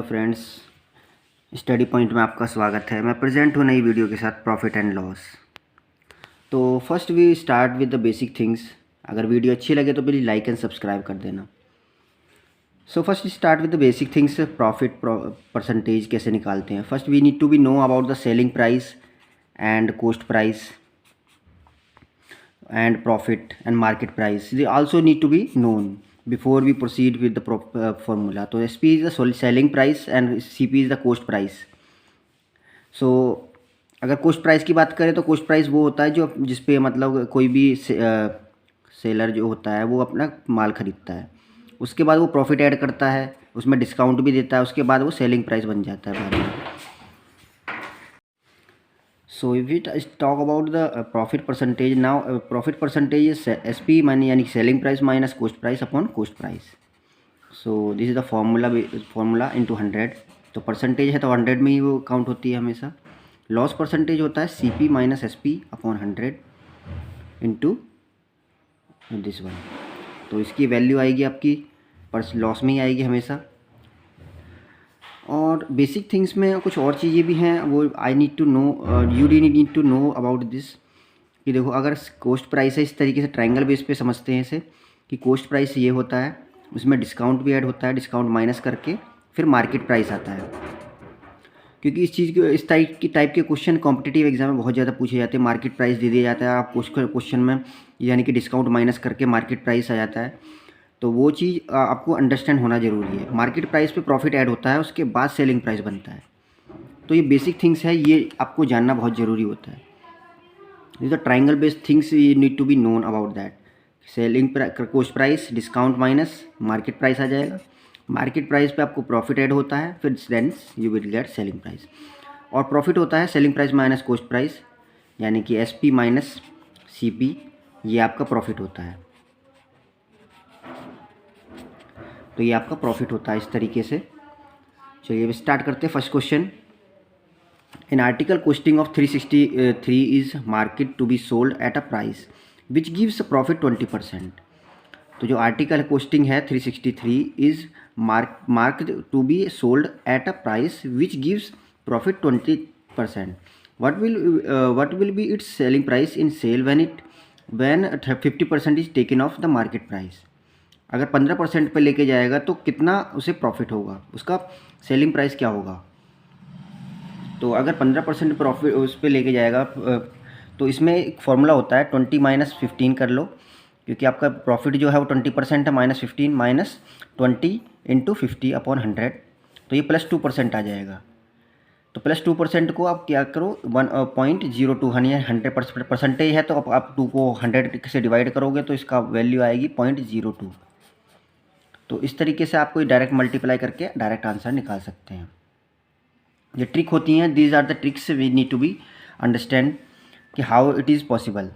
Friends, study point में आपका स्वागत है। मैं प्रेजेंट हूँ नई वीडियो के साथ प्रॉफिट एंड लॉस। तो first we start with the basic things. अगर वीडियो अच्छी लगे तो प्लीज़ लाइक एंड सब्सक्राइब कर देना। So first start with the basic things. Profit percentage कैसे निकालते हैं। First we need to be know about the selling price and cost price and profit and market price. They also need to be known before we proceed with the formula. तो SP is the selling price and CP is the cost price. So अगर cost price की बात करें तो cost price वो होता है जो जिस पे मतलब कोई भी सेलर जो होता है वो अपना माल खरीदता है, उसके बाद वो प्रॉफिट ऐड करता है, उसमें डिस्काउंट भी देता है, उसके बाद वो सेलिंग प्राइस बन जाता है बाद में। So if we talk about the profit percentage now, profit percentage is SP मानी यानी selling price minus cost price upon cost price. So this is the formula into 100. तो परसेंटेज है तो 100 में ही वो काउंट होती है हमेशा। लॉस परसेंटेज होता है CP minus SP upon 100 into this one. तो इसकी वैल्यू आएगी आपकी लॉस में ही आएगी हमेशा। और बेसिक थिंग्स में कुछ और चीज़ें भी हैं, वो I need to know, you need to know about this. कि देखो अगर कॉस्ट प्राइस है, इस तरीके से ट्रायंगल बेस पे समझते हैं इसे कि कॉस्ट प्राइस ये होता है, उसमें डिस्काउंट भी ऐड होता है, डिस्काउंट माइनस करके फिर मार्केट प्राइस आता है। क्योंकि इस चीज़ के इस टाइप के क्वेश्चन कॉम्पिटिटिव एग्जाम में बहुत ज़्यादा पूछे जाते हैं। मार्केट प्राइस दे दिया जाता है, आप क्वेश्चन में यानी कि डिस्काउंट माइनस करके मार्केट प्राइस आ जाता है। तो वो चीज़ आपको अंडरस्टैंड होना ज़रूरी है। मार्केट प्राइस पे प्रॉफिट ऐड होता है, उसके बाद सेलिंग प्राइस बनता है। तो ये बेसिक थिंग्स है, ये आपको जानना बहुत ज़रूरी होता है। This the triangle based things you need to be known about that. Selling cost price discount minus market price आ जाएगा। मार्केट प्राइस पे आपको प्रॉफिट ऐड होता है, फिर then you will get selling price. और प्रॉफिट होता है selling price minus cost price, यानी कि SP माइनस CP, ये आपका प्रॉफिट होता है। तो ये आपका प्रॉफिट होता है इस तरीके से। चलिए अब स्टार्ट करते हैं first question. An article costing of 363 is marked to be sold at a price which gives profit 20%। तो जो आर्टिकल कॉस्टिंग है 363 is marked to be sold at a price which gives profit 20%। what will be its selling price in sale when 50% is taken off the market price। अगर 15% पे लेके जाएगा तो कितना उसे प्रॉफिट होगा, उसका सेलिंग प्राइस क्या होगा। तो अगर 15% प्रॉफिट उस पर लेके जाएगा तो इसमें एक फॉर्मूला होता है 20 माइनस 15 कर लो, क्योंकि आपका प्रॉफिट जो है वो 20% है। माइनस 15 माइनस 20 इंटू 50 अपॉन 100, तो ये +2% आ जाएगा। तो +2% को आप क्या करो 1.02 यानी 100% परसेंटेज है, तो आप 2 को 100 से डिवाइड करोगे तो इसका वैल्यू आएगी 0.02। तो इस तरीके से आपको डायरेक्ट मल्टीप्लाई करके डायरेक्ट आंसर निकाल सकते हैं। ये ट्रिक होती हैं, these are the tricks we need to be understand कि how it is possible.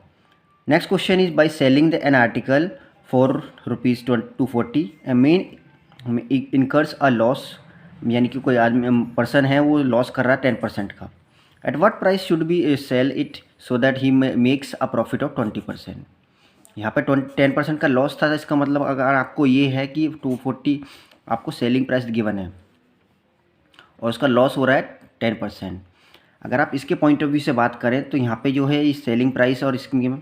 Next question is by selling an article for ₹240 a man incurs a loss, यानी कि कोई आदमी पर्सन है वो लॉस कर रहा है 10% का। At what price should be sell it so that he makes a profit of 20%। यहाँ पे 10% का लॉस था। इसका मतलब अगर आपको ये है कि 240 आपको सेलिंग प्राइस गिवन है और उसका लॉस हो रहा है 10%। अगर आप इसके पॉइंट ऑफ व्यू से बात करें तो यहाँ पे जो है इस सेलिंग प्राइस और इसमें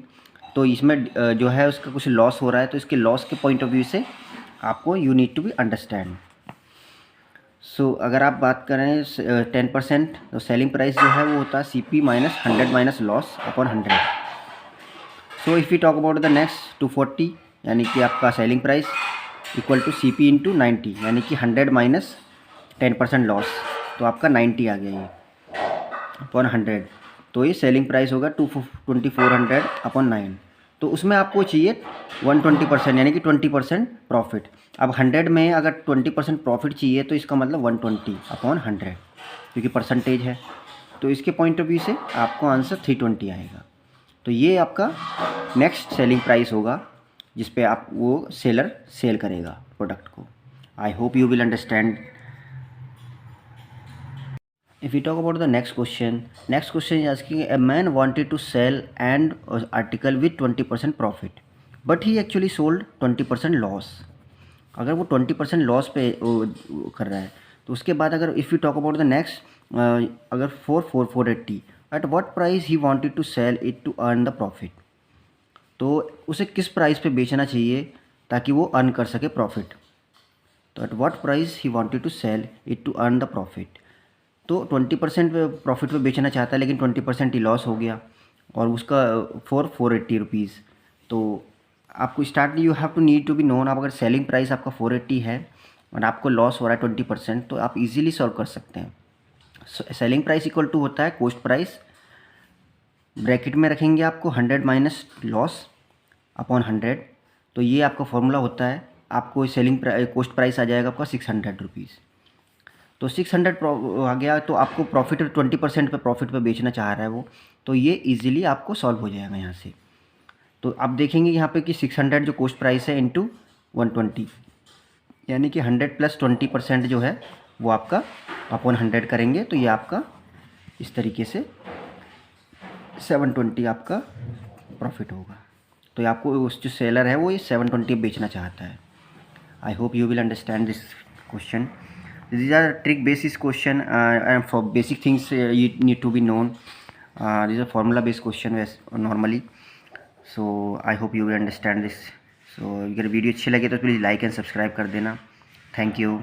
तो इसमें जो है उसका कुछ लॉस हो रहा है, तो इसके लॉस के पॉइंट ऑफ व्यू से आपको you need to be understand. So अगर आप बात करें 10%, तो सेलिंग प्राइस जो है वो होता है CP minus 100 minus loss upon 100। So if you talk about the next 240, यानी कि आपका selling price equal to CP into 90, यानी कि 100 माइनस 10% लॉस, तो आपका 90 आ गया ये अपॉन 100। तो ये सेलिंग प्राइस होगा 2400 अपॉन 9। तो उसमें आपको चाहिए 120% यानी कि 20% प्रॉफिट। अब 100 में अगर 20% प्रॉफिट चाहिए तो इसका मतलब 120 अपॉन 100, क्योंकि परसेंटेज है। तो इसके पॉइंट ऑफ व्यू से आपको आंसर 320 आएगा। तो ये आपका नेक्स्ट सेलिंग प्राइस होगा जिस पे आप वो सेलर सेल करेगा प्रोडक्ट को। I hope you will understand. If we talk about the next question is asking a man wanted to sell an article with 20% profit, but he actually sold 20% loss। अगर वो 20% loss पे कर रहा है तो उसके बाद अगर if you talk about the next, अगर 480 at what price he wanted to sell it to earn the profit, तो उसे किस प्राइस पे बेचना चाहिए ताकि वो अर्न कर सके प्रॉफिट। तो at what price he wanted to sell it to earn the profit, तो 20% प्रॉफिट पे बेचना चाहता है लेकिन 20% ही लॉस हो गया और उसका 480 रुपीज़। तो आपको start you have to need to be known, आप अगर सेलिंग प्राइस आपका 480 है और आपको लॉस हो रहा है 20%, तो आप इजीली सॉल्व कर सकते हैं। सेलिंग प्राइस इक्वल टू होता है कॉस्ट प्राइस, ब्रैकेट में रखेंगे आपको 100 माइनस लॉस अपॉन 100, तो ये आपका फॉर्मूला होता है। आपको सेलिंग कॉस्ट प्राइस आ जाएगा आपका 600 रुपीज़। तो 600 आ गया, तो आपको प्रॉफिट 20% पे प्रॉफिट पे बेचना चाह रहा है वो, तो ये इजीली आपको सॉल्व हो जाएगा यहाँ से। तो आप देखेंगे यहाँ पे कि 600 जो कॉस्ट प्राइस है इंटू 120, यानी कि 100 प्लस 20% जो है वो आपका अपॉन 100 करेंगे, तो ये आपका इस तरीके से 720 आपका प्रॉफिट होगा। तो ये आपको उस जो सेलर है वो ये 720 बेचना चाहता है। I hope you will understand this question. These are trick basis question and for basic things you need to be known. These are formula based question normally. So I hope you will understand this. So अगर video अच्छी लगे तो please like and subscribe कर देना। Thank you.